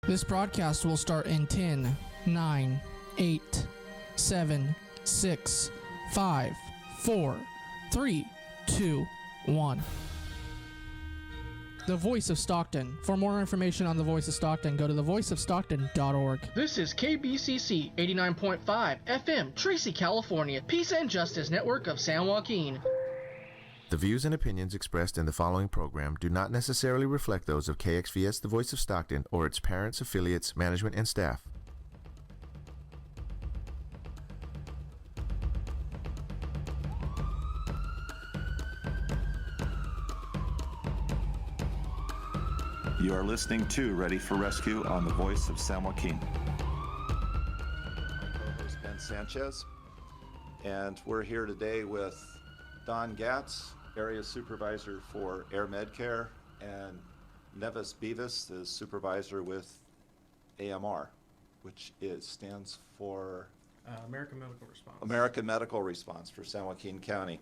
This broadcast will start in 10, 9, 8, 7, 6, 5, 4, 3, 2, 1. The Voice of Stockton. For more information on The Voice of Stockton, go to thevoiceofstockton.org. This is KBCC 89.5 FM, Tracy, California, Peace and Justice Network of San Joaquin. The views and opinions expressed in the following program do not necessarily reflect those of KXVS The Voice of Stockton or its parents, affiliates, management, and staff. You are listening to Ready4Rescue on The Voice of San Joaquin. My co-host Ben Sanchez, and we're here today with Don Gatz, Area Supervisor for Air Medcare, and Nevis Befus, the Supervisor with AMR, which stands for American Medical Response. American Medical Response for San Joaquin County.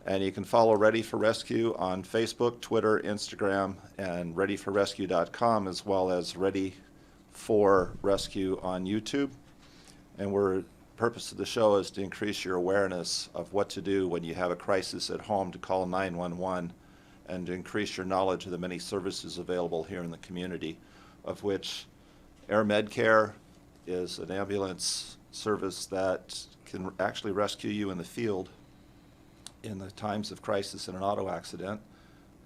And you can follow Ready4Rescue on Facebook, Twitter, Instagram, and Ready4Rescue.com, as well as Ready4Rescue on YouTube. And the purpose of the show is to increase your awareness of what to do when you have a crisis at home, to call 911, and to increase your knowledge of the many services available here in the community, of which Air Medcare is an ambulance service that can actually rescue you in the field in the times of crisis in an auto accident.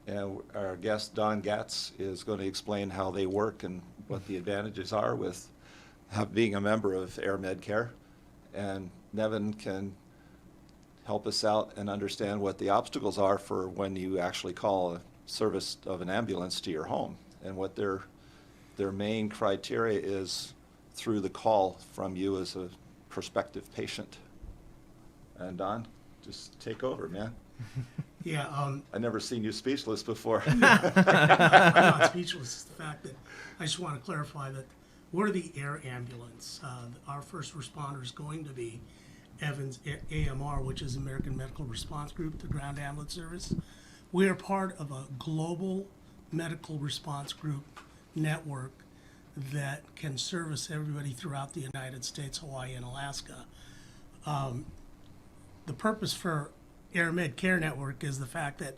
And our guest, Don Gatz, is going to explain how they work and what the advantages are with being a member of Air Medcare. And Nevin can help us out and understand what the obstacles are for when you actually call a service of an ambulance to your home, and what their main criteria is through the call from you as a prospective patient. And Don, just take over, man. Yeah. I never seen you speechless before. I'm not speechless. It's the fact that I just want to clarify that we're the air ambulance. Our first responder is going to be Evans AMR, which is American Medical Response Group, the ground ambulance service. We are part of a global medical response group network that can service everybody throughout the United States, Hawaii, and Alaska. The purpose for Air Medcare Network is the fact that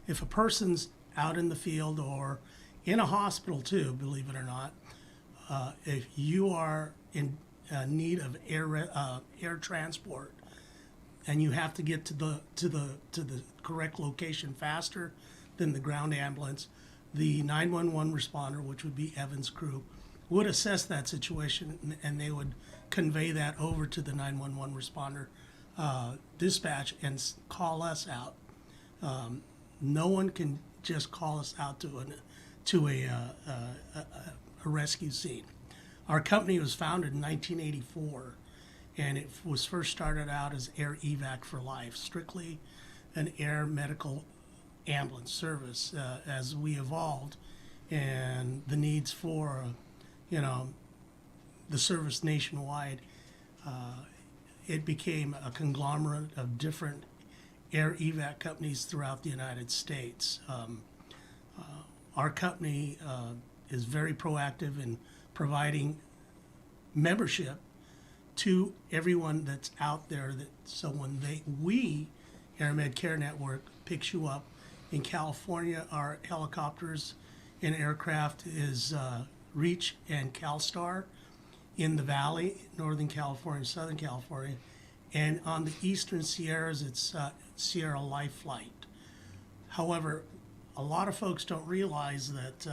if a person's out in the field or in a hospital too, believe it or not, if you are in need of air transport and you have to get to the correct location faster than the ground ambulance, the 911 responder, which would be Evan's crew, would assess that situation, and they would convey that over to the 911 responder dispatch and call us out. No one can just call us out to a rescue scene. Our company was founded in 1984, and it was first started out as Air Evac for Life, strictly an air medical ambulance service. As we evolved and the needs for, the service nationwide, it became a conglomerate of different air evac companies throughout the United States. Our company is very proactive in providing membership to everyone that's out there. So when we, Air Medcare Network, picks you up in California, our helicopters and aircraft is Reach and CalStar. In the Valley, Northern California, Southern California, and on the Eastern Sierras, it's Sierra Life Flight. However, a lot of folks don't realize that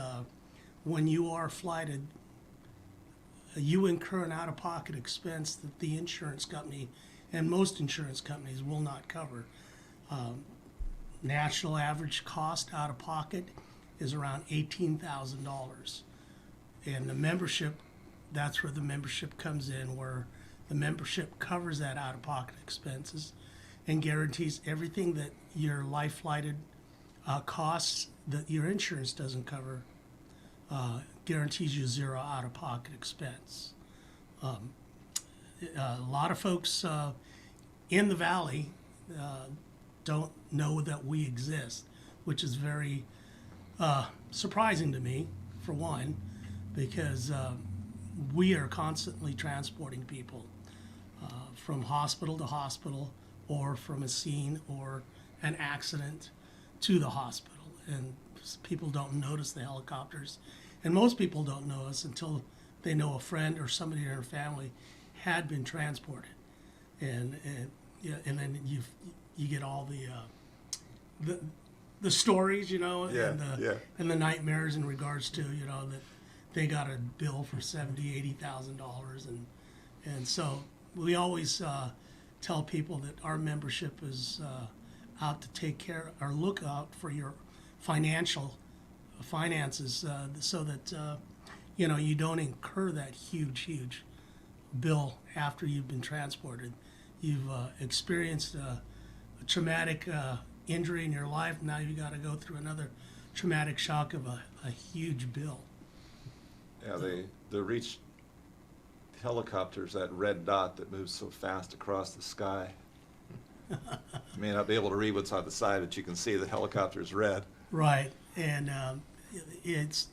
when you are flighted, you incur an out-of-pocket expense that the insurance company and most insurance companies will not cover. National average cost out-of-pocket is around $18,000. And the membership, that's where the membership comes in, where the membership covers that out-of-pocket expenses and guarantees everything that your life-flighted costs that your insurance doesn't cover, guarantees you zero out-of-pocket expense. A lot of folks in the Valley don't know that we exist, which is very surprising to me, for one. because we are constantly transporting people from hospital to hospital, or from a scene or an accident to the hospital. And people don't notice the helicopters. And most people don't know us until they know a friend or somebody in their family had been transported. And yeah, and then you get all the stories, and the nightmares in regards to, that they got a bill for $70,000-$80,000, and so we always tell people that our membership is out to take care or look out for your finances, so that you don't incur that huge bill after you've been transported. You've experienced a traumatic injury in your life. Now you got to go through another traumatic shock of a huge bill. Yeah, they reach helicopters, that red dot that moves so fast across the sky. You may not be able to read what's on the side, but you can see the helicopter's red. Right, and it's,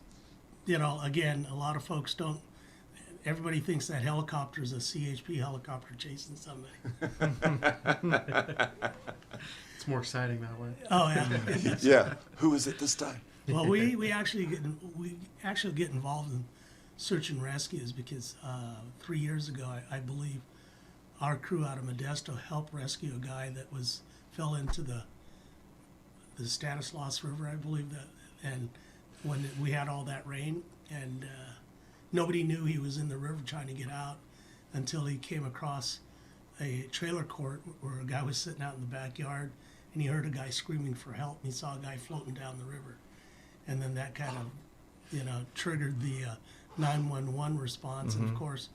again, a lot of folks don't. Everybody thinks that helicopter is a CHP helicopter chasing somebody. It's more exciting that way. Oh yeah. Yeah. Who is it this time? Well, we actually get involved in search and rescues because 3 years ago, I believe, our crew out of Modesto helped rescue a guy that fell into the Stanislaus River, I believe that, and when we had all that rain, and nobody knew he was in the river trying to get out until he came across a trailer court where a guy was sitting out in the backyard, and he heard a guy screaming for help, and he saw a guy floating down the river, and then that kind of triggered the 911 response. And of course,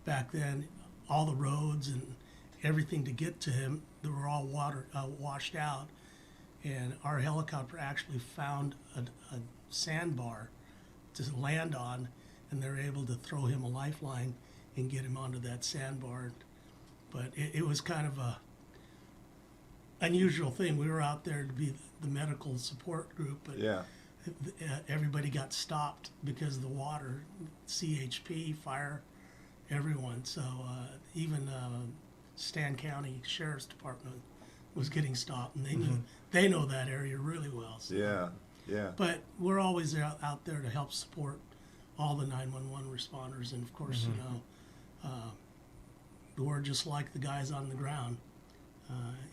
back then, all the roads and everything to get to him, they were all washed out, and our helicopter actually found a sandbar to land on, and they're able to throw him a lifeline and get him onto that sandbar. But it was kind of a unusual thing. We were out there to be the medical support group, but Yeah. Everybody got stopped because of the water, CHP, fire, everyone. So even Stan County Sheriff's Department was getting stopped, and they know that area really well. So. Yeah. Yeah. But we're always out there to help support all the 911 responders, and of course, we're just like the guys on the ground,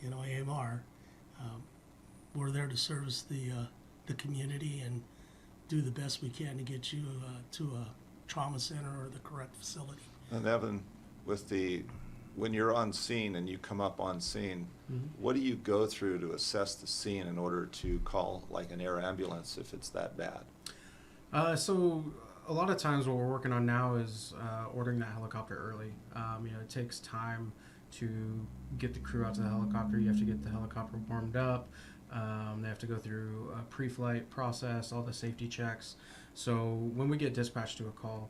AMR. We're there to service the community and do the best we can to get you to a trauma center or the correct facility. And Evan, when you're on scene and you come up on scene, what do you go through to assess the scene in order to call like an air ambulance if it's that bad? So a lot of times what we're working on now is ordering that helicopter early. It takes time to get the crew out to the helicopter. You have to get the helicopter warmed up. They have to go through a pre-flight process, all the safety checks. So when we get dispatched to a call,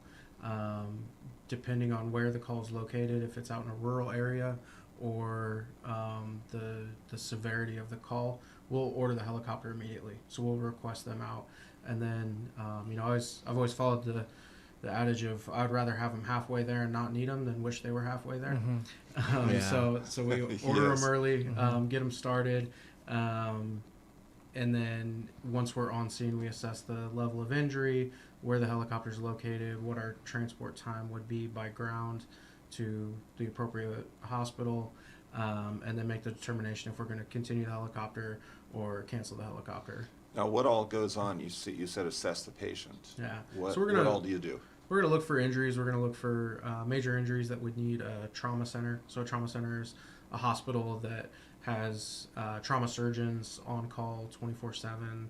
depending on where the call is located, if it's out in a rural area or the severity of the call, we'll order the helicopter immediately. So we'll request them out, and then I've always followed the adage of I'd rather have them halfway there and not need them than wish they were halfway there. So we order them early, get them started. And then once we're on scene, we assess the level of injury, where the helicopter is located, what our transport time would be by ground to the appropriate hospital, and then make the determination if we're going to continue the helicopter or cancel the helicopter. Now, what all goes on? You said assess the patient. Yeah. What So all do you do? We're going to look for injuries. We're going to look for major injuries that would need a trauma center. So a trauma center is a hospital that has trauma surgeons on call 24/7.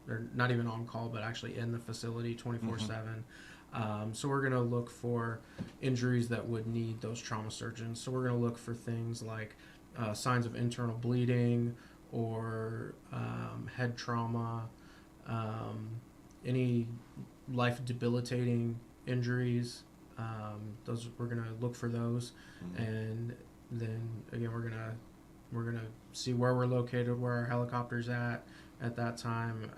They're not even on call, but actually in the facility 24/7. So we're going to look for injuries that would need those trauma surgeons. So we're going to look for things like signs of internal bleeding or head trauma, any life debilitating injuries. Those we're going to look for those, and then again we're gonna see where we're located, where our helicopter's at that time,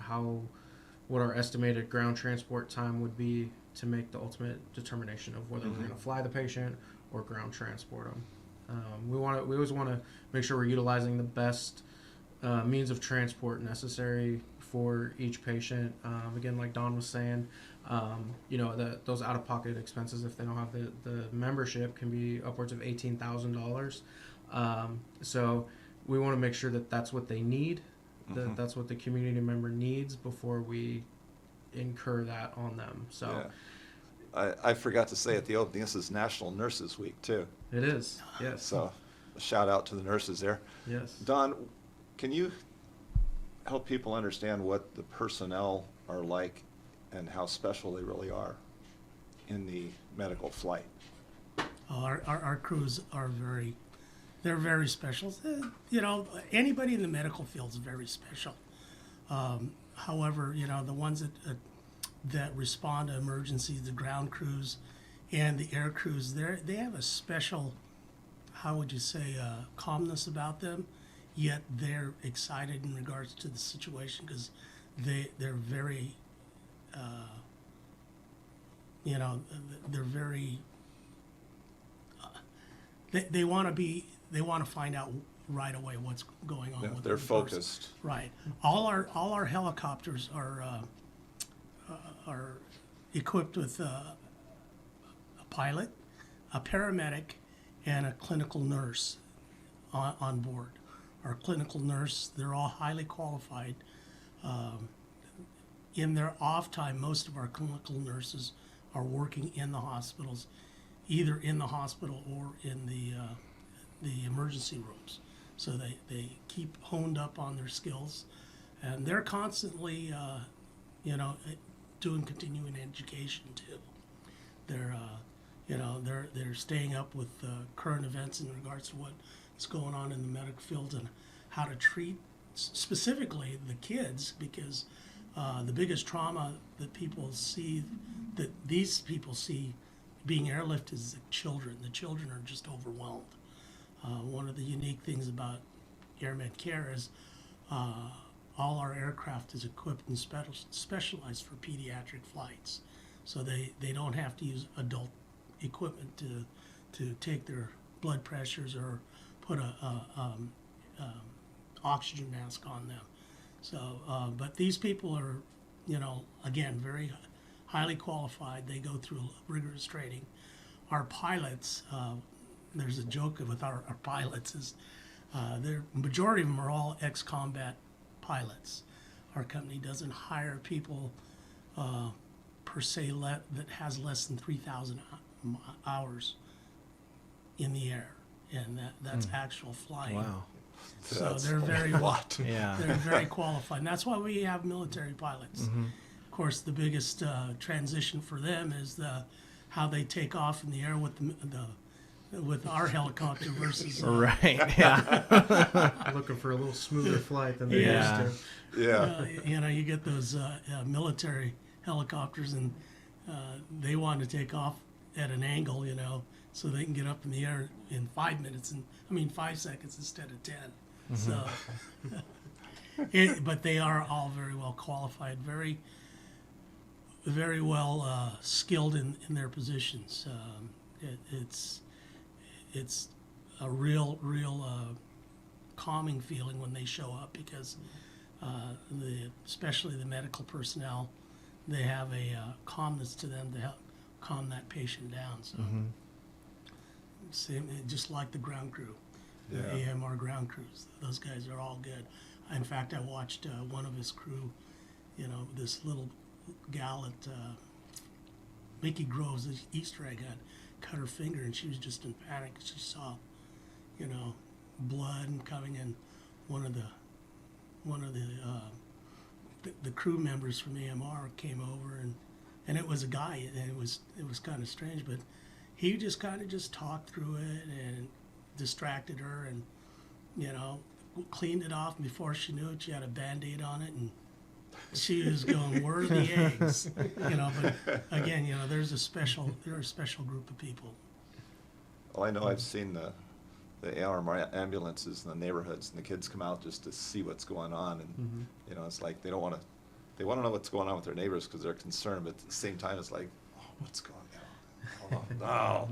what our estimated ground transport time would be to make the ultimate determination of whether we're going to fly the patient or ground transport them. We always want to make sure we're utilizing the best means of transport necessary for each patient. Again, like Don was saying, those out-of-pocket expenses, if they don't have the membership, can be upwards of $18,000. So we want to make sure that that's what they need, that's what the community member needs before we incur that on them. So I forgot to say at the opening, this is National Nurses Week too. it is, yes. So a shout out to the nurses there. Yes. Don, can you help people understand what the personnel are like and how special they really are in the medical flight? Our crews are they're very special. Anybody in the medical field is very special. However, the ones that respond to emergencies, the ground crews and the air crews, they have a special, how would you say, calmness about them, yet they're excited in regards to the situation because they're very, they're very, they want to find out right away what's going on with They're the focused. person. Right. All our helicopters are equipped with a pilot, a paramedic, and a clinical nurse on board. Our clinical nurse, they're all highly qualified. In their off time, most of our clinical nurses are working in the hospitals, either in the hospital or in the emergency rooms. So they keep honed up on their skills, and they're constantly, doing continuing education too. They're staying up with current events in regards to what's going on in the medical field and how to treat specifically the kids, because the biggest trauma that these people see being airlifted is the children. The children are just overwhelmed. One of the unique things about AirMed Care is all our aircraft is equipped and specialized for pediatric flights. So they don't have to use adult equipment to take their blood pressures or put a oxygen mask on them. So, but these people are, again, very highly qualified. They go through rigorous training. Our pilots, there's a joke with our pilots is the majority of them are all ex-combat pilots. Our company doesn't hire people per se that has less than 3,000 hours in the air, and that's actual flying. Wow. So That's they're very Yeah. they're very qualified, and that's why we have military pilots. Of course, the biggest transition for them is how they take off in the air with our helicopter versus Right. Yeah. Looking for a little smoother flight than they Yeah. used to. Yeah. you get those military helicopters, and they want to take off at an angle, so they can get up in the air in 5 seconds instead of 10. So, but they are all very well qualified, very, very well skilled in their positions. It's a real calming feeling when they show up, because especially the medical personnel, they have a calmness to them to help calm that patient down. So, same, just like the ground crew, the AMR ground crews, those guys are all good. In fact, I watched one of his crew, this little gal at Mickey Grove's Easter egg hunt, cut her finger, and she was just in panic. She saw, blood coming in. One of the crew members from AMR came over, and it was a guy, and it was kind of strange, but he just kind of talked through it and distracted her, and cleaned it off. And before she knew it, she had a Band-Aid on it, and she was going, "Where are the eggs?" But again, they're a special group of people. Well, I know I've seen the ARM ambulances in the neighborhoods, and the kids come out just to see what's going on, and it's like they want to know what's going on with their neighbors because they're concerned, but at the same time, it's like, oh what's going on? Oh, no.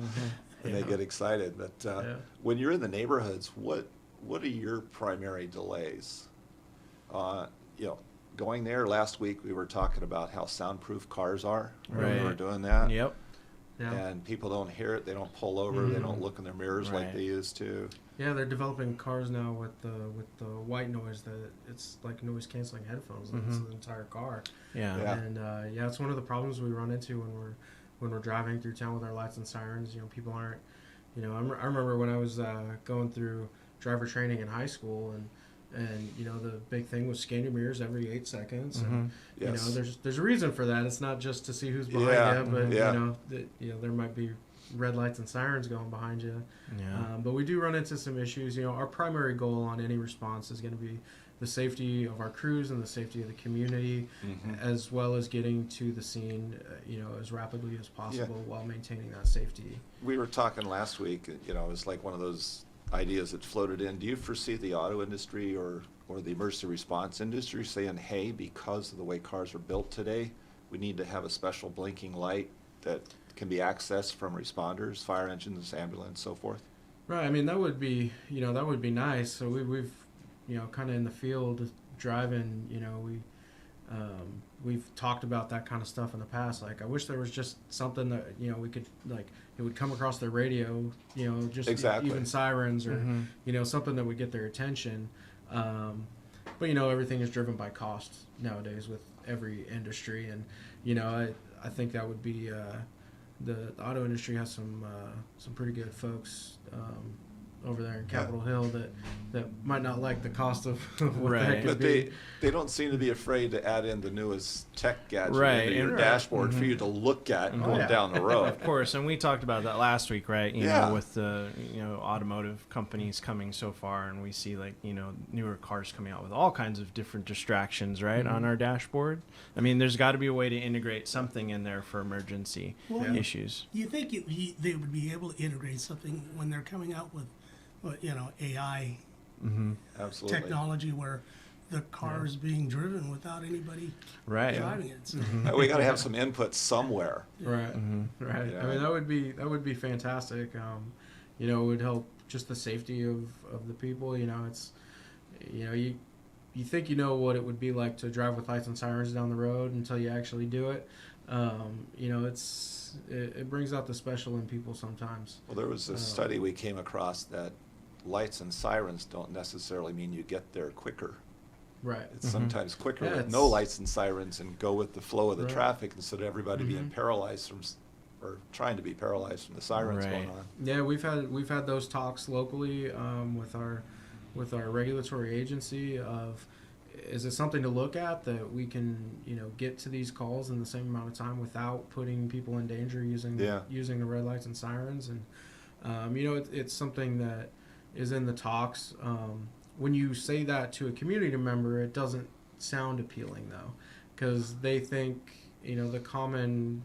And they get excited. But when you're in the neighborhoods, what are your primary delays? Going there last week, we were talking about how soundproof cars are. Right. We were doing that. Yep. Yeah. And people don't hear it. They don't pull over. They don't look in their mirrors like they used to. Yeah, they're developing cars now with the white noise that it's like noise canceling headphones. It's the entire car. Yeah. And it's one of the problems we run into when we're driving through town with our lights and sirens. People aren't. I remember when I was going through driver training in high school, and the big thing was scan your mirrors every 8 seconds. And there's a reason for that. It's not just to see who's behind you, but there might be red lights and sirens going behind you. But we do run into some issues. Our primary goal on any response is going to be the safety of our crews and the safety of the community, as well as getting to the scene as rapidly as possible while maintaining that safety. We were talking last week, it was like one of those ideas that floated in. Do you foresee the auto industry or the emergency response industry saying, hey, because of the way cars are built today, we need to have a special blinking light that can be accessed from responders, fire engines, ambulance, so forth? Right. I mean, that would be nice. So we've kind of in the field driving, we've talked about that kind of stuff in the past. Like, I wish there was just something that, we could, like, it would come across the radio, just even sirens or, something that would get their attention. But, everything is driven by cost nowadays with every industry. And, I think that would be, the auto industry has some pretty good folks, over there in Capitol Hill that might not like the cost of what that could but be. they don't seem to be afraid to add in the newest tech gadget into your Right. dashboard for you to look at going down the road. Of course, and we talked about that last week, right? You know, with the automotive companies coming so far, and we see newer cars coming out with all kinds of different distractions, right, on our dashboard. I mean, there's got to be a way to integrate something in there for emergency issues. You think they would be able to integrate something when they're coming out with, AI Absolutely. technology where the car is being driven without anybody driving it. So. We got to have some input somewhere. Right. Right. Yeah. I mean, that would be fantastic. It would help just the safety of the people. It's you think what it would be like to drive with lights and sirens down the road until you actually do it. It brings out the special in people sometimes. Well, there was a study we came across that lights and sirens don't necessarily mean you get there quicker. Right. It's sometimes quicker with no lights and sirens and go with the flow of the traffic instead of everybody being paralyzed or trying to be paralyzed from the sirens going on. Yeah, we've had those talks locally with our regulatory agency of, is it something to look at that we can get to these calls in the same amount of time without putting people in danger using the red lights and sirens. And it's something that is in the talks. When you say that to a community member, it doesn't sound appealing though, because they think the common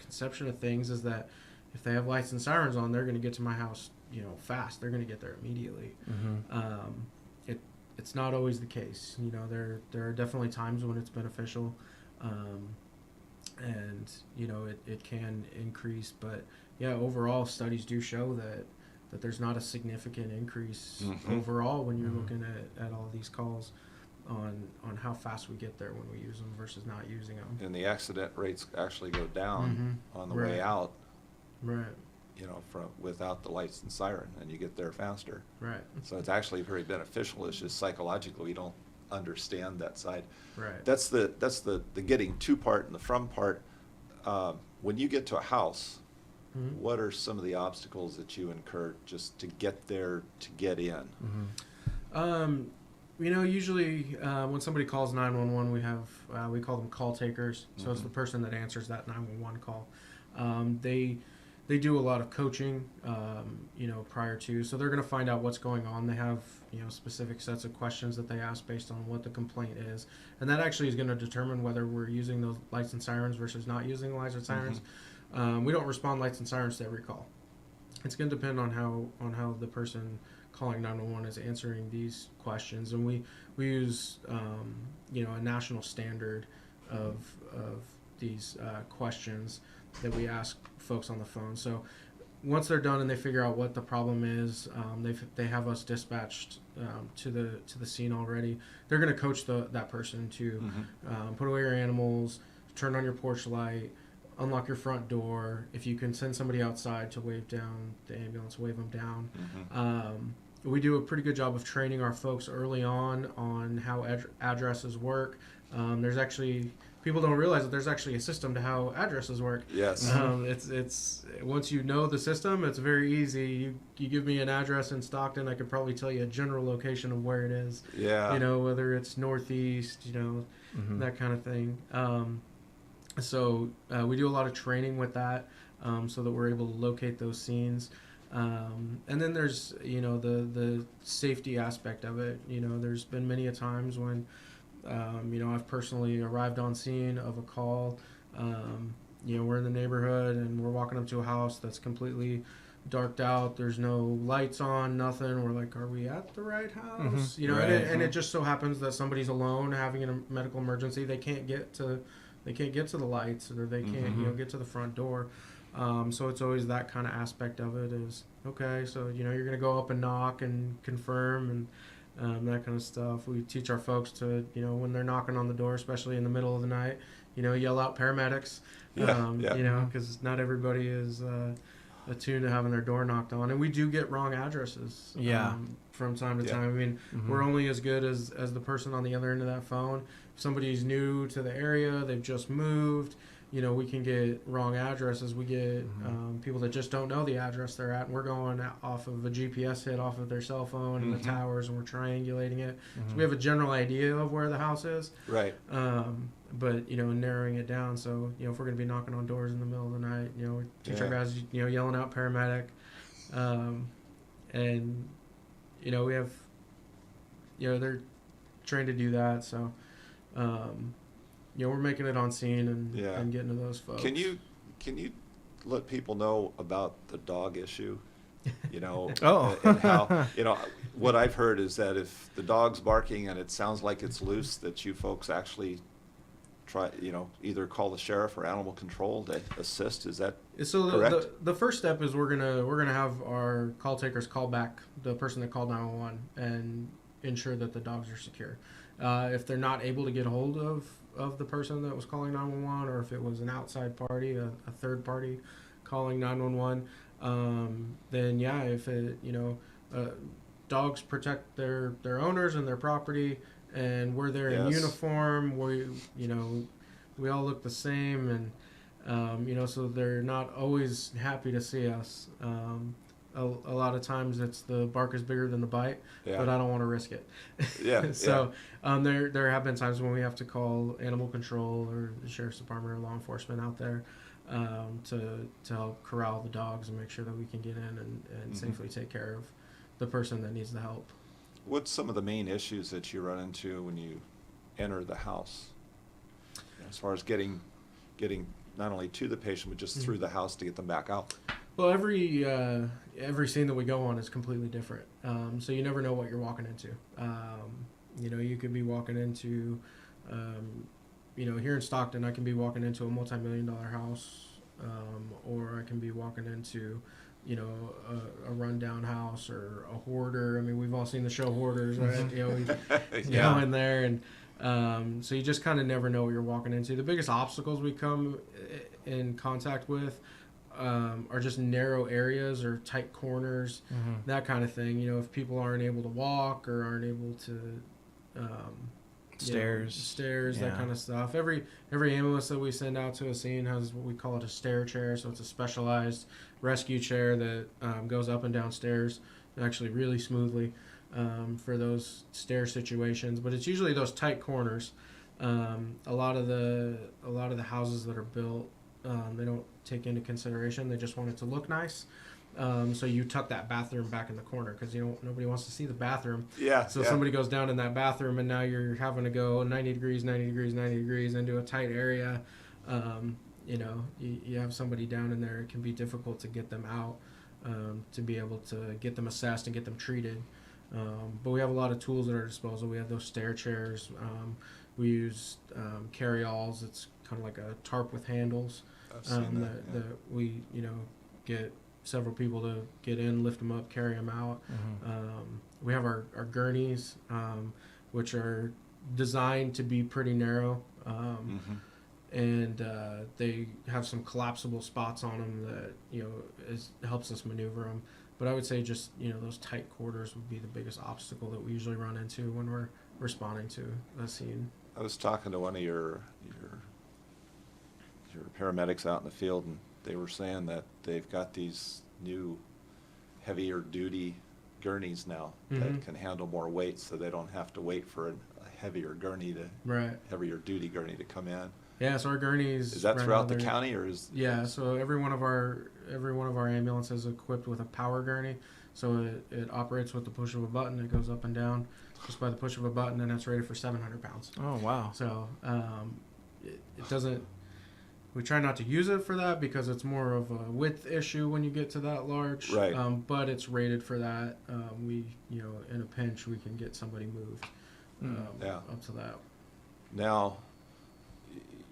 conception of things is that if they have lights and sirens on, they're going to get to my house fast. They're going to get there immediately. It's not always the case. There are definitely times when it's beneficial, and it can increase. But overall studies do show that there's not a significant increase overall when you're looking at all these calls on how fast we get there when we use them versus not using them. And the accident rates actually go down on the way out. Right. From without the lights and siren, and you get there faster. Right. So it's actually very beneficial. It's just psychologically we don't understand that side. Right. That's the getting to part and the from part. When you get to a house, what are some of the obstacles that you incur just to get there, to get in? Usually when somebody calls 911, we call them call takers. So it's the person that answers that 911 call. They do a lot of coaching, prior to, so they're going to find out what's going on. They have, specific sets of questions that they ask based on what the complaint is, and that actually is going to determine whether we're using those lights and sirens versus not using lights and sirens. We don't respond lights and sirens to every call. It's going to depend on how the person calling 911 is answering these questions, and we use, a national standard of these questions that we ask folks on the phone. So once they're done and they figure out what the problem is, they have us dispatched to the scene already. They're going to coach that person to put away your animals, turn on your porch light, unlock your front door. If you can send somebody outside to wave down the ambulance, wave them down. We do a pretty good job of training our folks early on how addresses work. There's actually, people don't realize that there's actually a system to how addresses work. Yes. It's once you know the system, it's very easy. You give me an address in Stockton, I could probably tell you a general location of where it is. Yeah. You know, whether it's northeast, you know, that kind of thing. So we do a lot of training with that, so that we're able to locate those scenes. And then there's, you know, the safety aspect of it. You know, there's been many a times when, you know, I've personally arrived on scene of a call. You know, we're in the neighborhood and we're walking up to a house that's completely darked out. There's no lights on, nothing. We're like, are we at the right house? You know, Right. and it just so happens that somebody's alone having a medical emergency. They can't get to the lights, or they can't, you know, get to the front door. So it's always that kind of aspect of it is, okay, so, you know, you're going to go up and knock and confirm and that kind of stuff. We teach our folks to, you know, when they're knocking on the door, especially in the middle of the night, you know, yell out paramedics, you know, because not everybody is attuned to having their door knocked on. And we do get wrong addresses from time to time. I mean, we're only as good as the person on the other end of that phone. If somebody's new to the area, they've just moved, you know, we can get wrong addresses. We get people that just don't know the address they're at, and we're going off of a GPS hit off of their cell phone and the towers, and we're triangulating it. So we have a general idea of where the house is. Right. But, you know, narrowing it down. So, you know, if we're going to be knocking on doors in the middle of the night, you know, we teach our guys, you know, yelling out paramedic. And, you know, we have, you know, they're trained to do that. So, you know, we're making it on scene and getting to those folks. Can you let people know about the dog issue? You know, and how, you know, what I've heard is that if the dog's barking and it sounds like it's loose, that you folks actually try, you know, either call the sheriff or animal control to assist. Is that correct? The first step is we're gonna have our call takers call back the person that called 911 and ensure that the dogs are secure. If they're not able to get a hold of the person that was calling 911, or if it was an outside party, a third party calling 911, then if it, you know, dogs protect their owners and their property, and we're there in uniform. We all look the same, and you know, so they're not always happy to see us. A lot of times it's the bark is bigger than the bite, but I don't want to risk it. So there have been times when we have to call animal control or the sheriff's department or law enforcement out there to help corral the dogs and make sure that we can get in and safely take care of the person that needs the help. What's some of the main issues that you run into when you enter the house, as far as getting not only to the patient but just through the house to get them back out? Well, every scene that we go on is completely different, so you never know what you're walking into. You know, you could be walking into, you know, here in Stockton, I can be walking into a multi-million-dollar house, or I can be walking into, you know, a rundown house or a hoarder. I mean, we've all seen the show Hoarders, right? You know, we go in there, and so you just kind of never know what you're walking into. The biggest obstacles we come in contact with are just narrow areas or tight corners, that kind of thing. You know, if people aren't able to walk or aren't able to stairs, that kind of stuff. Every ambulance that we send out to a scene has what we call it a stair chair. So it's a specialized rescue chair that goes up and down stairs actually really smoothly for those stair situations. But it's usually those tight corners. A lot of the houses that are built, they don't take into consideration. They just want it to look nice. So you tuck that bathroom back in the corner because, you know, nobody wants to see the bathroom. So somebody goes down in that bathroom, and now you're having to go 90 degrees into a tight area. You know, you have somebody down in there. It can be difficult to get them out, to be able to get them assessed and get them treated. But we have a lot of tools at our disposal. We have those stair chairs. We use carry-alls. It's kind of like a tarp with handles. I've seen that we, get several people to get in, lift them up, carry them out. We have our Gurneys, which are designed to be pretty narrow. And they have some collapsible spots on them that, helps us maneuver them. But I would say just, those tight quarters would be the biggest obstacle that we usually run into when we're responding to a scene. I was talking to one of your paramedics out in the field, and they were saying that they've got these new heavier duty gurneys now that can handle more weight, so they don't have to wait for a heavier duty gurney to come in. Yeah, so our gurneys. Is that throughout the county, or is? Yeah, so every one of our ambulances is equipped with a power gurney. So it operates with the push of a button. It goes up and down just by the push of a button, and it's rated for 700 pounds. Oh wow! So it doesn't. We try not to use it for that because it's more of a width issue when you get to that large. Right. But it's rated for that. We, in a pinch, we can get somebody moved. Up to that. Now,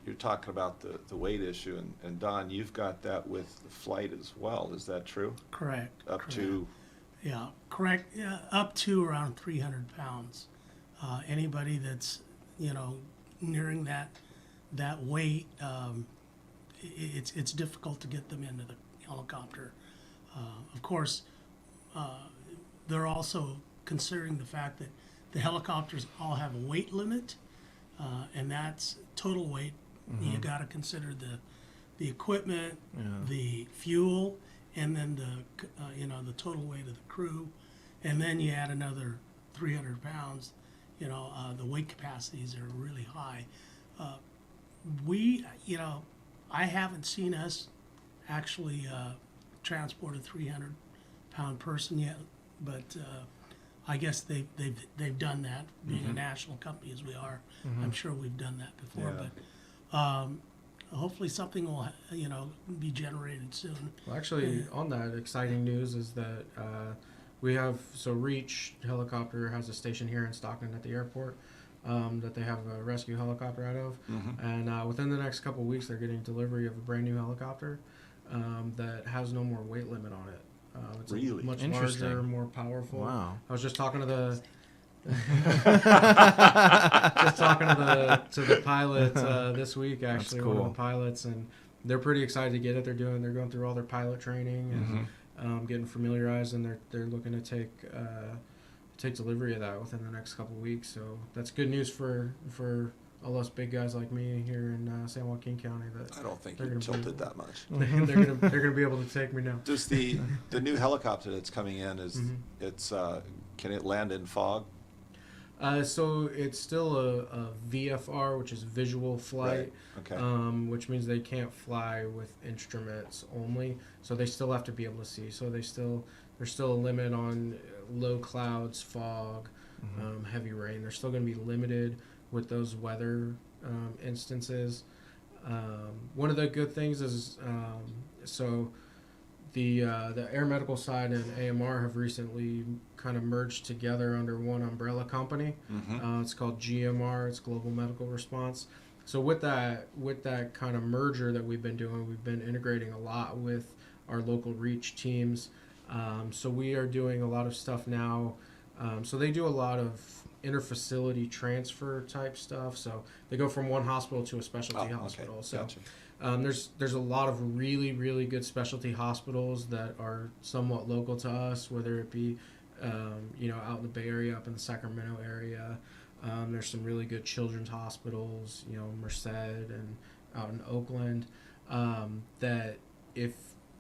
you're talking about the weight issue, and Don, you've got that with the flight as well. Is that true? Correct. Up to? Yeah, correct. Yeah, up to around 300 pounds. Anybody that's, nearing that weight, it's difficult to get them into the helicopter. Of course, they're also considering the fact that the helicopters all have a weight limit, and that's total weight. You got to consider the equipment, the fuel, and then the total weight of the crew, and then you add another 300 pounds. The weight capacities are really high. I haven't seen us actually transport a 300-pound person yet, but I guess they've done that. Being a national company as we are, I'm sure we've done that before. Yeah. But hopefully something will be generated soon. Well, actually, on that, exciting news is that Reach Helicopter has a station here in Stockton at the airport. That they have a rescue helicopter out of, and within the next couple of weeks they're getting delivery of a brand new helicopter that has no more weight limit on it. It's really much larger, more powerful. Wow! I was just talking to the pilot this week, actually. Cool. One of the pilots, and they're pretty excited to get it. They're going through all their pilot training and getting familiarized, and they're looking to take delivery of that within the next couple of weeks. So that's good news for all us big guys like me here in San Joaquin County. That I don't think you tilted that much. they're gonna be able to take me now. Does the new helicopter that's coming in can it land in fog? So it's still a VFR, which is visual flight, right. Okay. Which means they can't fly with instruments only. So they still have to be able to see. So there's still a limit on low clouds, fog, heavy rain. They're still going to be limited with those weather instances. One of the good things is the air medical side and AMR have recently kind of merged together under one umbrella company. It's called GMR. It's Global Medical Response. So with that kind of merger that we've been doing, we've been integrating a lot with our local reach teams. So we are doing a lot of stuff now. So they do a lot of interfacility transfer type stuff. So they go from one hospital to a specialty hospital. Okay. So Gotcha. there's a lot of really, really good specialty hospitals that are somewhat local to us, whether it be out in the Bay Area, up in the Sacramento area. There's some really good children's hospitals, Merced and out in Oakland, that if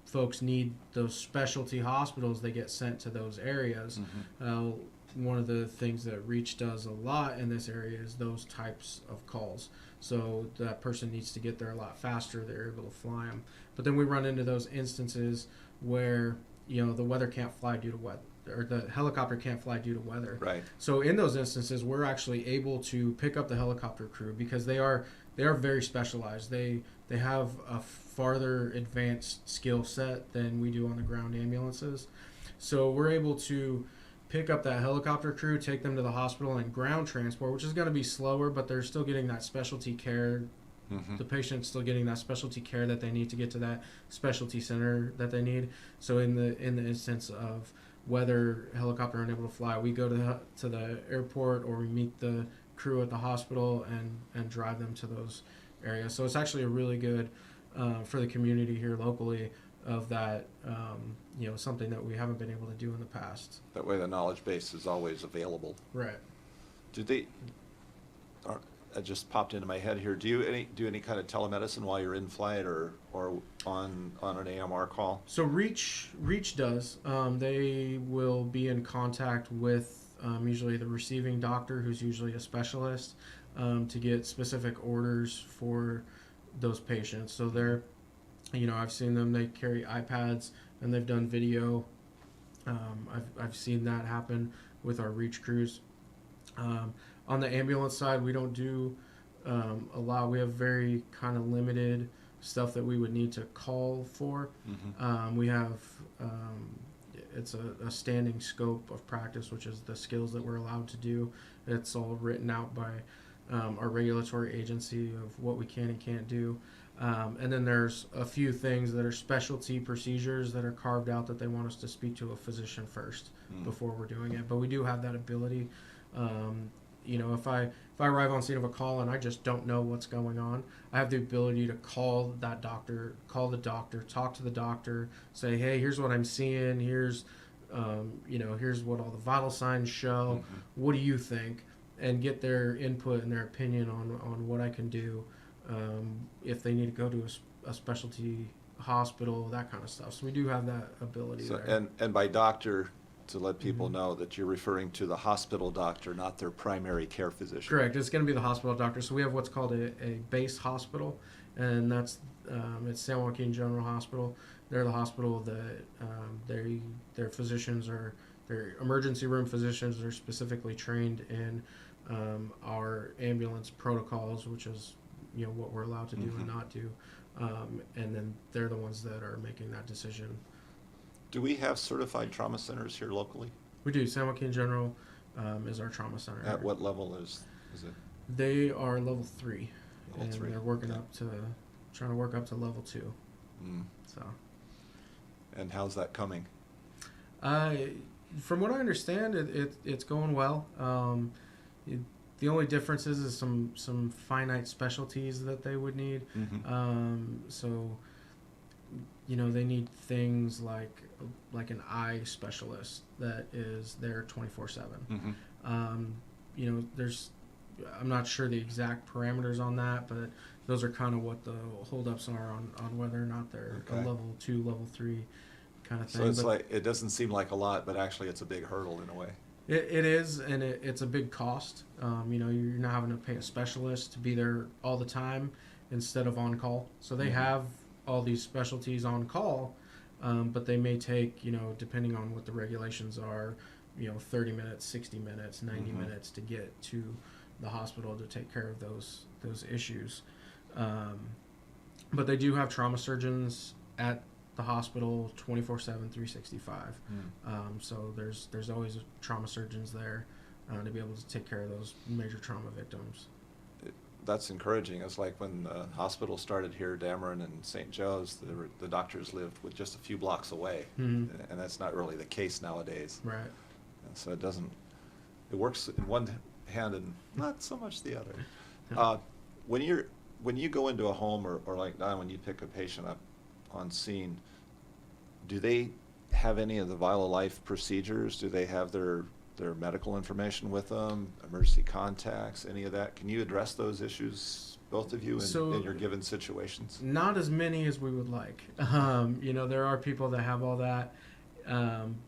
folks need those specialty hospitals, they get sent to those areas. One of the things that Reach does a lot in this area is those types of calls. So that person needs to get there a lot faster. They're able to fly them. But then we run into those instances where, the weather can't fly due to weather, or the helicopter can't fly due to weather. Right. So in those instances, we're actually able to pick up the helicopter crew because they are very specialized. They have a farther advanced skill set than we do on the ground ambulances. So we're able to pick up that helicopter crew, take them to the hospital, and ground transport, which is going to be slower, but they're still getting that specialty care the patient's still getting that specialty care that they need to get to that specialty center that they need. So in the instance of whether helicopter unable to fly, we go to the airport, or we meet the crew at the hospital and drive them to those areas. So it's actually a really good for the community here locally of that, something that we haven't been able to do in the past. That way the knowledge base is always available. Right. It just popped into my head here. Do you do any kind of telemedicine while you're in flight or on an AMR call? So Reach does. They will be in contact with usually the receiving doctor, who's usually a specialist, to get specific orders for those patients. So they're, I've seen them. They carry iPads and they've done video. I've seen that happen with our Reach crews. On the ambulance side, we don't do a lot. We have very kind of limited stuff that we would need to call for. We have, it's a standing scope of practice, which is the skills that we're allowed to do. It's all written out by our regulatory agency of what we can and can't do. And then there's a few things that are specialty procedures that are carved out that they want us to speak to a physician first before we're doing it. But we do have that ability. If I arrive on scene of a call and I just don't know what's going on, I have the ability to call the doctor, talk to the doctor, say, hey, here's what I'm seeing, here's what all the vital signs show, what do you think? And get their input and their opinion on what I can do, if they need to go to a specialty hospital, that kind of stuff. So we do have that ability there. And by doctor, to let people know that you're referring to the hospital doctor, not their primary care physician. Correct. It's going to be the hospital doctor. So we have what's called a base hospital, and that's it's San Joaquin General Hospital. They're the hospital that their physicians their emergency room physicians are specifically trained in our ambulance protocols, which is what we're allowed to do and not do, and then they're the ones that are making that decision. Do we have certified trauma centers here locally? We do. San Joaquin General is our trauma center. At what level is it? They are level 3. Level 3. They're working trying to work up to level 2. So. And how's that coming? From what I understand, it's going well. The only difference is some finite specialties that they would need. So, they need things like an eye specialist that is there 24/7. I'm not sure the exact parameters on that, but those are kind of what the holdups are on whether or not they're a level 2, level 3 kind of thing. So it's like, it doesn't seem like a lot, but actually it's a big hurdle in a way. It is, and it's a big cost. You're not having to pay a specialist to be there all the time instead of on call. So they have all these specialties on call, but they may take, depending on what the regulations are, 30 minutes, 60 minutes, 90 minutes to get to the hospital to take care of those issues. But they do have trauma surgeons at the hospital 24/7, 365. So there's always trauma surgeons there to be able to take care of those major trauma victims. That's encouraging. It's like when the hospital started here, Dameron and St. Joe's, the doctors lived with just a few blocks away, and that's not really the case nowadays. Right. And so it works in one hand and not so much the other. When you go into a home or like Don, when you pick a patient up on scene, do they have any of the vital life procedures? Do they have their medical information with them, emergency contacts, any of that? Can you address those issues, both of you, in your given situations? Not as many as we would like. There are people that have all that,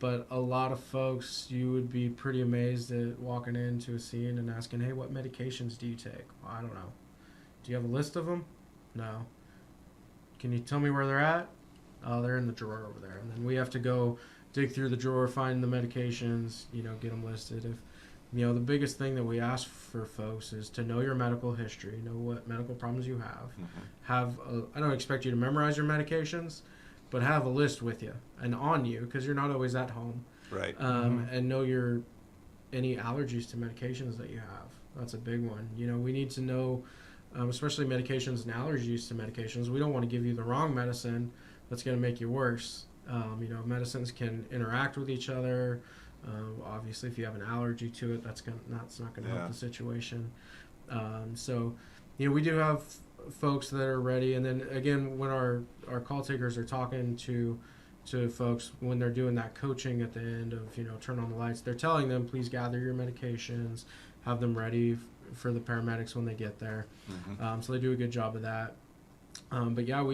but a lot of folks, you would be pretty amazed at walking into a scene and asking, hey, what medications do you take? Well, I don't know. Do you have a list of them? No. Can you tell me where they're at? Oh, they're in the drawer over there. And then we have to go dig through the drawer, find the medications, get them listed. If, the biggest thing that we ask for folks is to know your medical history, know what medical problems you have. I don't expect you to memorize your medications, but have a list with you and on you, because you're not always at home. Right. And know any allergies to medications that you have. That's a big one. We need to know especially medications and allergies to medications. We don't want to give you the wrong medicine that's going to make you worse. Medicines can interact with each other. Obviously, if you have an allergy to it, that's not going to help the situation. We do have folks that are ready. And then again, when our call takers are talking to folks, when they're doing that coaching at the end of, turn on the lights, they're telling them, please gather your medications, have them ready for the paramedics when they get there. So they do a good job of that. But yeah,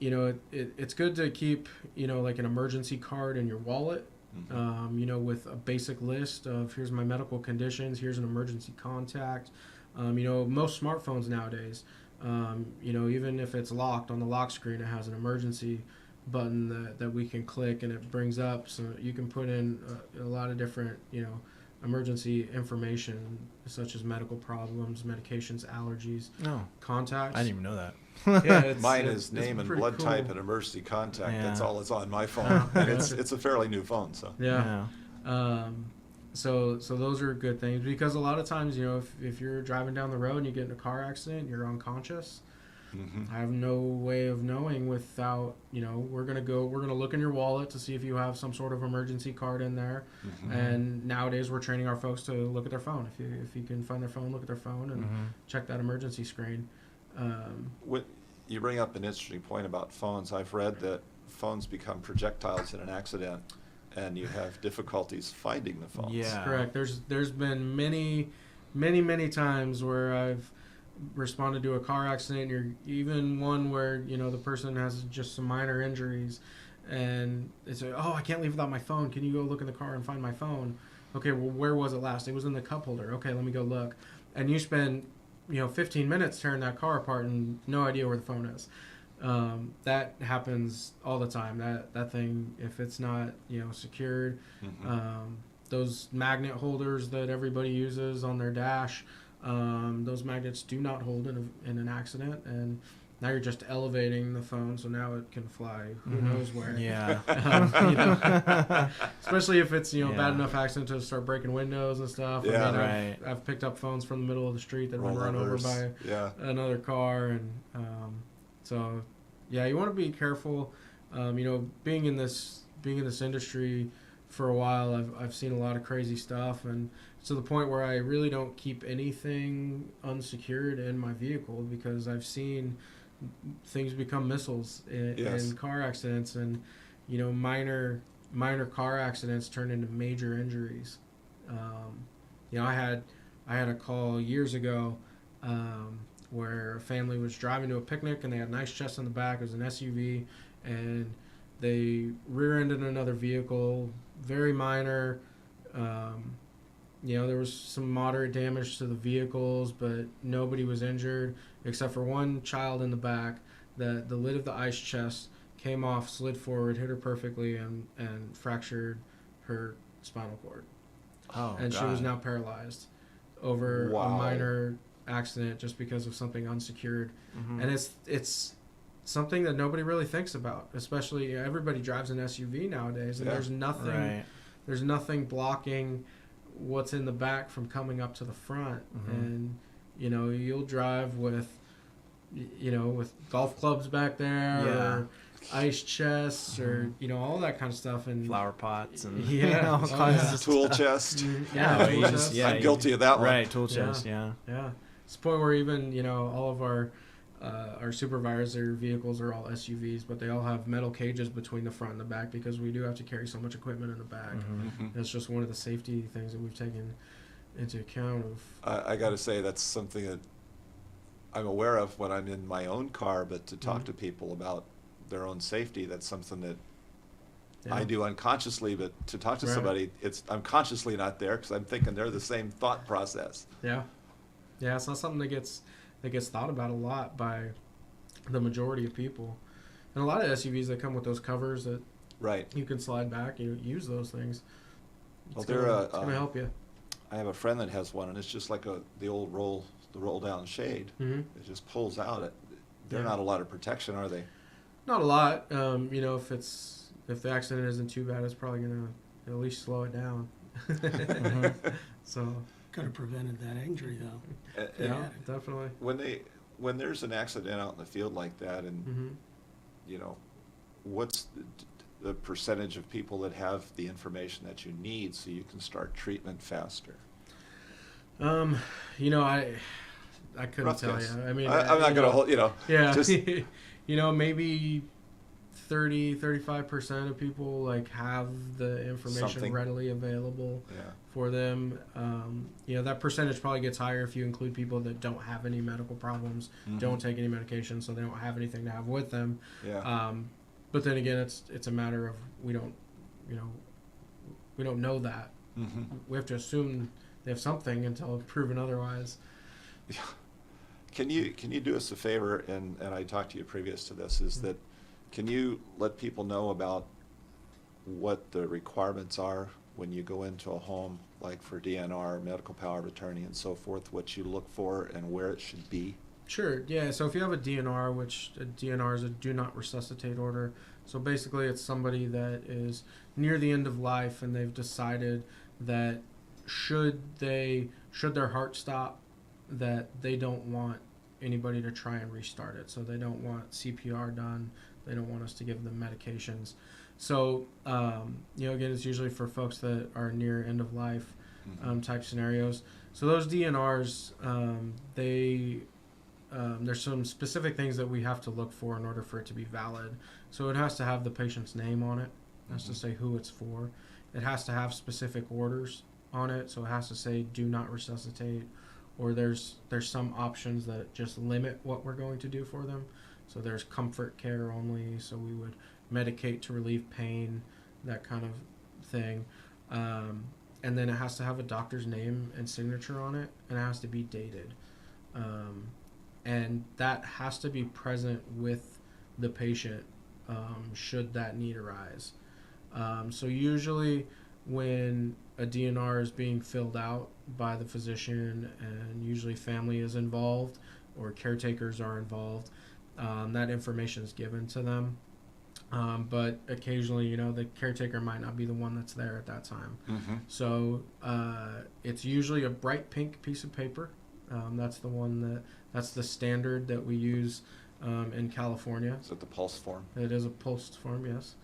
it's good to keep, like an emergency card in your wallet, with a basic list of here's my medical conditions, here's an emergency contact. Most smartphones nowadays, even if it's locked on the lock screen, it has an emergency button that we can click and it brings up, so you can put in a lot of different, emergency information such as medical problems, medications, allergies, contacts. I didn't even know that. Yeah, mine is name and blood type and emergency contact. That's all that's on my phone, and it's a fairly new phone. So So those are good things, because a lot of times, if you're driving down the road and you get in a car accident, you're unconscious. I have no way of knowing without, we're going to look in your wallet to see if you have some sort of emergency card in there. And nowadays we're training our folks to look at their phone. If you can find their phone, look at their phone and check that emergency screen. You bring up an interesting point about phones. I've read that phones become projectiles in an accident, and you have difficulties finding the phones. Yeah, correct. There's been many times where I've responded to a car accident, or even one where the person has just some minor injuries, and it's like, I can't leave without my phone. Can you go look in the car and find my phone? Okay, well, where was it last? It was in the cup holder. Okay, let me go look. And you spend 15 minutes tearing that car apart and no idea where the phone is. That happens all the time. That thing, if it's not secured, those magnet holders that everybody uses on their dash, those magnets do not hold in an accident, and now you're just elevating the phone, so now it can fly who knows where. Especially if it's bad enough accident to start breaking windows and stuff. I've picked up phones from the middle of the street that have been run over by another car, and you want to be careful. Being in this industry for a while, I've seen a lot of crazy stuff, and to the point where I really don't keep anything unsecured in my vehicle, because I've seen things become missiles in car accidents, and minor car accidents turn into major injuries. I had a call years ago where a family was driving to a picnic, and they had an ice chest in the back. It was an SUV, and they rear-ended another vehicle, very minor. There was some moderate damage to the vehicles, but nobody was injured except for one child in the back. The lid of the ice chest came off, slid forward, hit her perfectly, and fractured her spinal cord. She was now paralyzed over a minor accident just because of something unsecured. And it's something that nobody really thinks about, especially everybody drives an SUV nowadays, and there's nothing blocking what's in the back from coming up to the front. And you'll drive with golf clubs back there, or ice chests, or all that kind of stuff, and flower pots, and all kinds of tool chest. I'm guilty of that one. Right, tool chest. It's the point where even all of our supervisor vehicles are all SUVs, but they all have metal cages between the front and the back, because we do have to carry so much equipment in the back. It's just one of the safety things that we've taken into account of. I got to say, that's something that I'm aware of when I'm in my own car, but to talk to people about their own safety, that's something that I do unconsciously, but to talk to somebody, I'm consciously not there, because I'm thinking they're the same thought process. It's not something that gets thought about a lot by the majority of people. And a lot of SUVs that come with those covers that you can slide back, use those things. It's going to help you. I have a friend that has one, and it's just like the old roll down shade. It just pulls out. They're not a lot of protection, are they? Not a lot. If the accident isn't too bad, it's probably going to at least slow it down. So Could have prevented that injury, though. Yeah, definitely. When there's an accident out in the field like that, and you know, what's the percentage of people that have the information that you need so you can start treatment faster? You know, I couldn't Rough tell guess. you. I mean, I'm not going to hold, you know. Yeah. Just, You know, maybe 35% of people like have the information Something. readily available for them. You know, that percentage probably gets higher if you include people that don't have any medical problems, don't take any medication, so they don't have anything to have with them. yeah. But then again, it's a matter of we don't know that. We have to assume they have something until proven otherwise. Can you do us a favor, and I talked to you previous to this, is that can you let people know about what the requirements are when you go into a home, like for DNR, medical power of attorney, and so forth, what you look for and where it should be? Sure, yeah. So if you have a DNR, which a DNR is a do not resuscitate order. So basically it's somebody that is near the end of life and they've decided that should their heart stop, that they don't want anybody to try and restart it. So they don't want CPR done. They don't want us to give them medications. So, you know, again, it's usually for folks that are near end of life type scenarios. So those DNRs, there's some specific things that we have to look for in order for it to be valid. So it has to have the patient's name on it. It has to say who it's for. It has to have specific orders on it. So it has to say do not resuscitate, or there's some options that just limit what we're going to do for them. So there's comfort care only. So we would medicate to relieve pain, that kind of thing. And then it has to have a doctor's name and signature on it, and it has to be dated. And that has to be present with the patient should that need arise. So usually when a DNR is being filled out by the physician, and usually family is involved or caretakers are involved, that information is given to them. But occasionally, you know, the caretaker might not be the one that's there at that time. So it's usually a bright pink piece of paper. That's the standard that we use in California. Is it the pulse form? It is a pulse form, yes.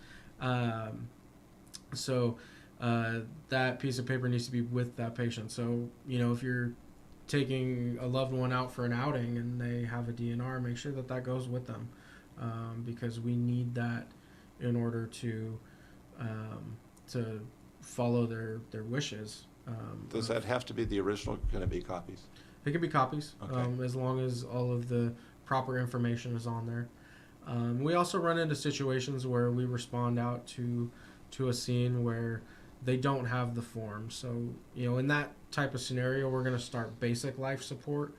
So that piece of paper needs to be with that patient. So, you know, if you're taking a loved one out for an outing and they have a DNR, make sure that goes with them, because we need that in order to follow their wishes. Does that have to be the original? Can it be copies? It can be copies, Okay. as long as all of the proper information is on there. We also run into situations where we respond out to a scene where they don't have the form. So, you know, in that type of scenario, we're going to start basic life support,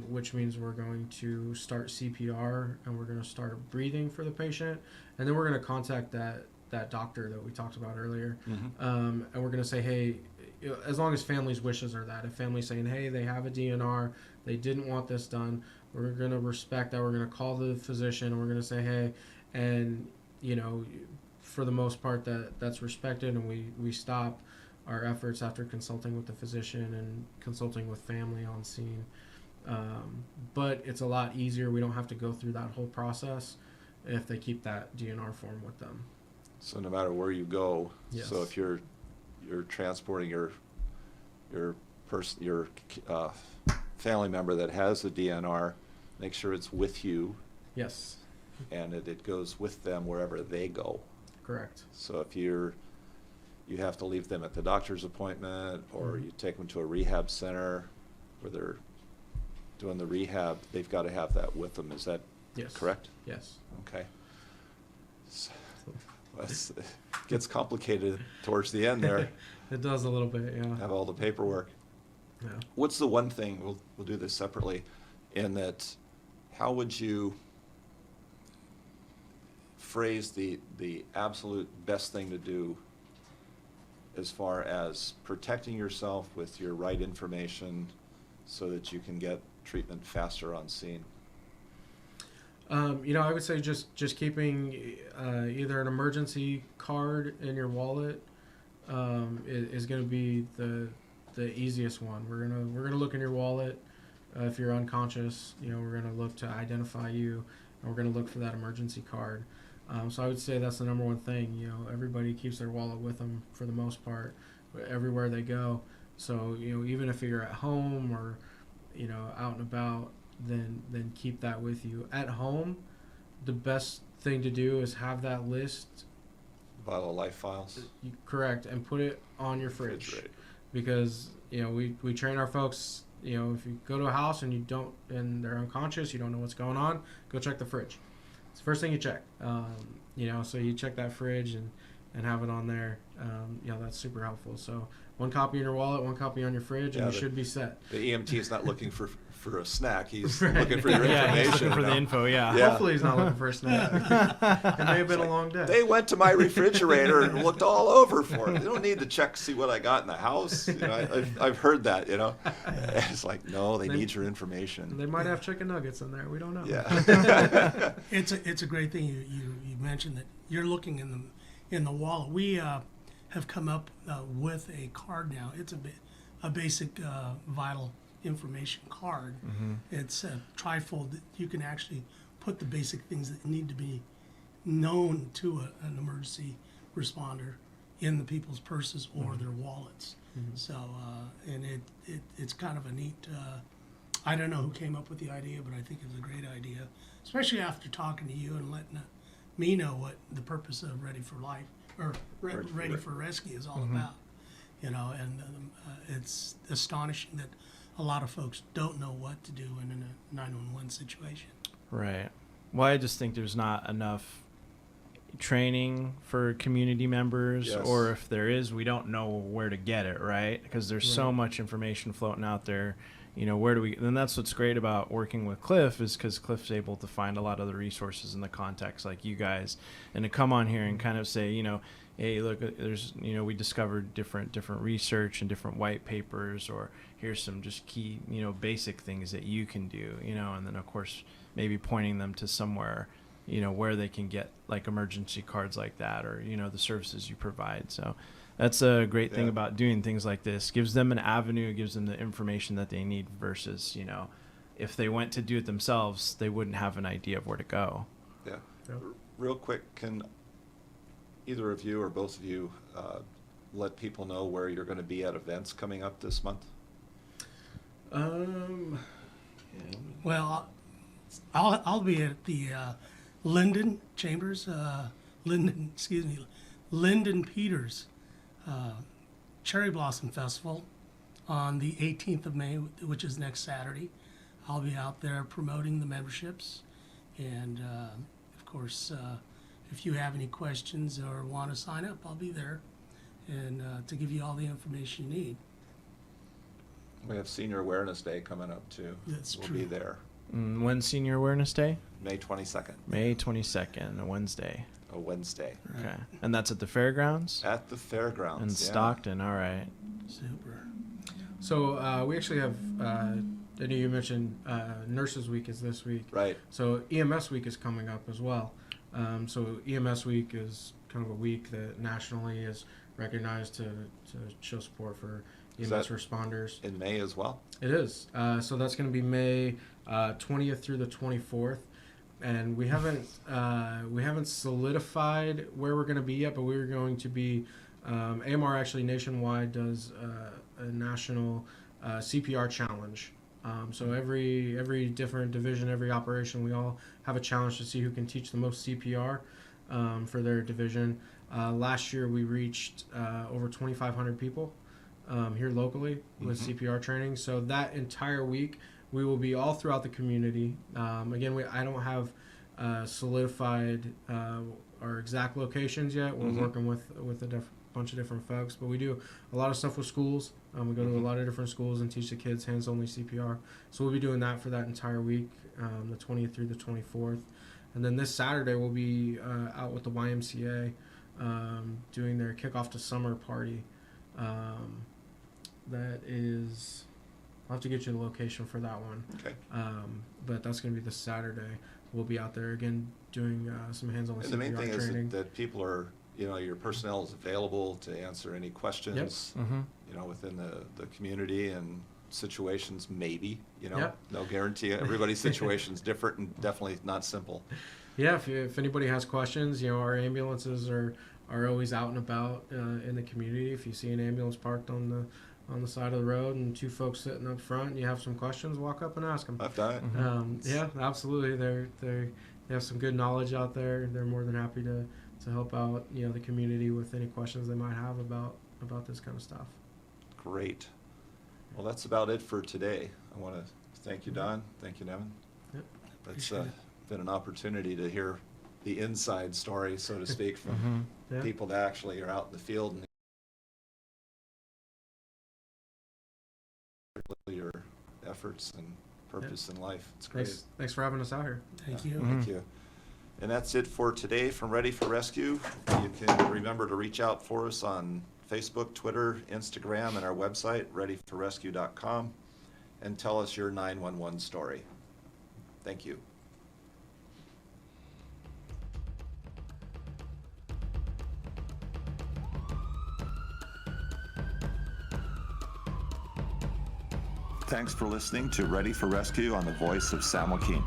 which means we're going to start CPR and we're going to start breathing for the patient. And then we're going to contact that doctor that we talked about earlier. And we're going to say, hey, as long as family's wishes are that. If family's saying, hey, they have a DNR, they didn't want this done, we're going to respect that. We're going to call the physician and we're going to say, hey, and, you know, for the most part that's respected, and we stop our efforts after consulting with the physician and consulting with family on scene. But it's a lot easier. We don't have to go through that whole process if they keep that DNR form with them. So no matter where you go, Yes. so if you're transporting your family member that has a DNR, make sure it's with you, Yes, and it goes with them wherever they go. correct. So if you have to leave them at the doctor's appointment, or you take them to a rehab center where they're doing the rehab, they've got to have that with them. Is that Yes. correct? Yes. Okay. So, it gets complicated towards the end there. It does a little bit, yeah. Have all the paperwork. Yeah. What's the one thing, we'll do this separately, in that how would you phrase the absolute best thing to do as far as protecting yourself with your right information so that you can get treatment faster on scene? You know, I would say just keeping either an emergency card in your wallet is going to be the easiest one. We're gonna look in your wallet. If you're unconscious, we're gonna look to identify you, and we're gonna look for that emergency card. So I would say that's the number one thing. Everybody keeps their wallet with them for the most part, everywhere they go. So even if you're at home or out and about, then keep that with you. At home, the best thing to do is have that list. Vital life files. Correct, and put it on your fridge. Because we train our folks. If you go to a house and they're unconscious, you don't know what's going on, go check the fridge. It's the first thing you check. So you check that fridge and have it on there. That's super helpful. So one copy in your wallet, one copy on your fridge, and you should be set. The EMT is not looking for a snack. He's looking for your information. He's looking for the info, yeah. Hopefully he's not looking for a snack. It may have been a long day. They went to my refrigerator and looked all over for it. They don't need to check to see what I got in the house. I've heard that, It's like, no, they need your information. They might have chicken nuggets in there. We don't know. Yeah. It's a great thing you mentioned that you're looking in the wallet. We have come up with a card now. It's a basic vital information card. It's a trifold that you can actually put the basic things that need to be known to an emergency responder in the people's purses or their wallets. So and it's kind of a neat I don't know who came up with the idea, but I think it's a great idea, especially after talking to you and letting me know what the purpose of Ready for Life or Ready for Rescue is all about. And it's astonishing that a lot of folks don't know what to do in a 911 situation. Right. Well, I just think there's not enough training for community members, or if there is, we don't know where to get it, right? Because there's so much information floating out there. Where do we? And that's what's great about working with Cliff, is because Cliff's able to find a lot of the resources in the context, like you guys, and to come on here and kind of say, hey, look, there's, we discovered different research and different white papers, or here's some just key, basic things that you can do, and then of course maybe pointing them to somewhere, where they can get like emergency cards like that, or, the services you provide. So that's a great thing about doing things like this. Gives them an avenue, gives them the information that they need versus, if they went to do it themselves, they wouldn't have an idea of where to go. Yeah. Real quick, can either of you or both of you let people know where you're going to be at events coming up this month? Well, I'll be at the Linden Peters Cherry Blossom Festival on the 18th of May, which is next Saturday. I'll be out there promoting the memberships, and of course, if you have any questions or want to sign up, I'll be there and to give you all the information you need. We have Senior Awareness Day coming up too. That's we'll true. be there. When's Senior Awareness Day? May 22nd. May 22nd, a Wednesday. A Wednesday. Okay. And that's at the fairgrounds? At the fairgrounds. In Stockton, all right. Super. So we actually have, I know you mentioned Nurses Week is this week. Right. So EMS Week is coming up as well. So EMS Week is kind of a week that nationally is recognized to show support for EMS responders. In May as well? It is. So that's going to be May 20th through the 24th. And we haven't solidified where we're going to be yet, but we're going to be, AMR actually nationwide does a national CPR challenge. So every different division, every operation, we all have a challenge to see who can teach the most CPR for their division. Last year we reached over 2,500 people here locally with CPR training. So that entire week we will be all throughout the community. Again, I don't have solidified our exact locations yet. We're working with a bunch of different folks, but we do a lot of stuff with schools. We go to a lot of different schools and teach the kids hands-only CPR. So we'll be doing that for that entire week, the 20th through the 24th. And then this Saturday we'll be out with the YMCA doing their kickoff to summer party. That is, I'll have to get you the location for that one. Okay. But that's going to be this Saturday. We'll be out there again doing some hands-on CPR training. And the main thing training. is that people are your personnel is available to answer any questions, within the community and situations, maybe, no guarantee. Everybody's situation is different and definitely not simple. Yeah, if anybody has questions, our ambulances are always out and about in the community. If you see an ambulance parked on the side of the road and two folks sitting up front and you have some questions, walk up and ask them. I've done it. Yeah, absolutely. They have some good knowledge out there. They're more than happy to help out the community with any questions they might have about this kind of stuff. Great. Well, that's about it for today. I want to thank you, Don. Thank you, Nevin. Yep. It's been an opportunity to hear the inside story, so to speak, from people that actually are out in the field and your efforts and purpose in life. It's great. Thanks for having us out here. Thank you. Thank you. And that's it for today from Ready4Rescue. You can remember to reach out for us on Facebook, Twitter, Instagram, and our website, ready4rescue.com, and tell us your 911 story. Thank you. Thanks for listening to Ready4Rescue on the Voice of San Joaquin.